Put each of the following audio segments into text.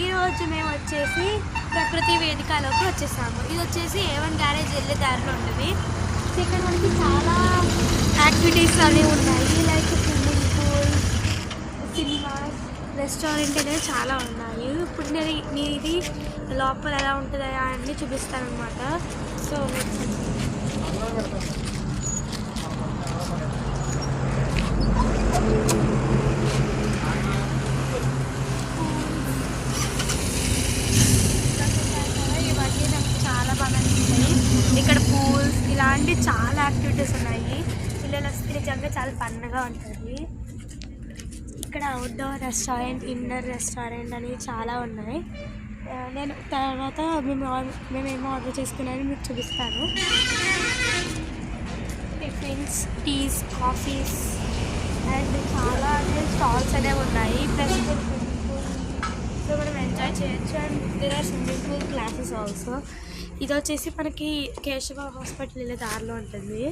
ఈరోజు మేము వచ్చేసి ప్రకృతి వేదికలోకి వచ్చేసాము. ఇది వచ్చేసి A1 గ్యారేజ్ వెళ్ళే దారిలో ఉంటుంది. ఇక్కడ మనకి చాలా యాక్టివిటీస్ అనేవి ఉన్నాయి, like swimming pool, cinemas, restaurant అనేవి చాలా ఉన్నాయి. ఇప్పుడు నేను ఇది లోపల ఎలా ఉంటుందా అన్నీ చూపిస్తాను అనమాట. సో ఇవన్నీ నాకు చాలా బాగా నచ్చుతాయి. ఇక్కడ పూల్స్ ఇలాంటి చాలా యాక్టివిటీస్ ఉన్నాయి. పిల్లలు వస్తే నిజంగా చాలా ఫన్గా ఉంటుంది. ఇక్కడ అవుట్డోర్ రెస్టారెంట్, ఇన్నర్ రెస్టారెంట్ అనేవి చాలా ఉన్నాయి. నేను తర్వాత మేమేమో ఆర్డర్ చేసుకున్నాను మీకు చూపిస్తాను. టిఫిన్స్, టీస్, కాఫీస్ అండ్ చాలా స్టాల్స్ అనేవి ఉన్నాయి. ప్లస్ సో మనం ఎంజాయ్ చేయొచ్చు. And there are swimming pool classes also. ఇది వచ్చేసి మనకి కేశవ హాస్పిటల్ వెళ్ళే దారిలో ఉంటుంది.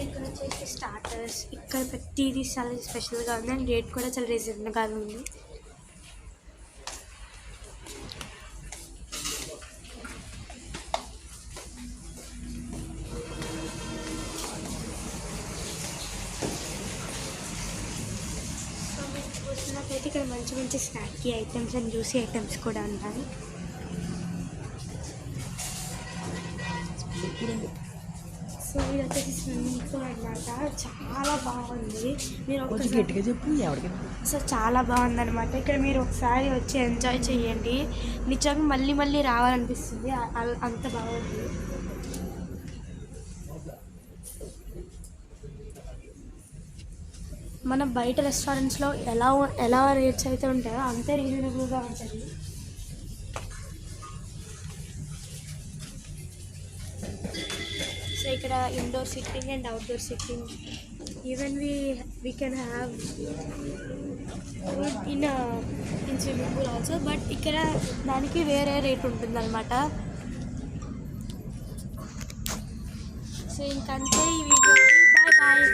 ఇక్కడ వచ్చేసి స్టార్టర్స్, ఇక్కడ ప్రతిదీ చాలా స్పెషల్గా ఉంది అండ్ రేట్ కూడా చాలా రీజనబుల్గా ఉంది. సో మీరు చూసినట్లయితే ఇక్కడ మంచి మంచి స్నాక్కి ఐటమ్స్ అండ్ జ్యూసీ ఐటమ్స్ కూడా ఉన్నాయి. సో ఇది వచ్చేసి స్విమ్మింగ్ పూల్ అనమాట. చాలా బాగుంది. మీరు సో చాలా బాగుంది అనమాట. ఇక్కడ మీరు ఒకసారి వచ్చి ఎంజాయ్ చేయండి. నిజంగా మళ్ళీ మళ్ళీ రావాలనిపిస్తుంది, అంత బాగుంది. మన బయట రెస్టారెంట్స్లో ఎలా రేట్స్ అయితే ఉంటాయో అంతే రీజనబుల్గా ఉంటుంది. సో ఇక్కడ indoor sitting and outdoor sitting, even we can have in swimming pool also. But ఇక్కడ దానికి వేరే రేట్ ఉంటుంది అనమాట. సో ఇంకంతే ఈ వీడియోకి. Bye bye.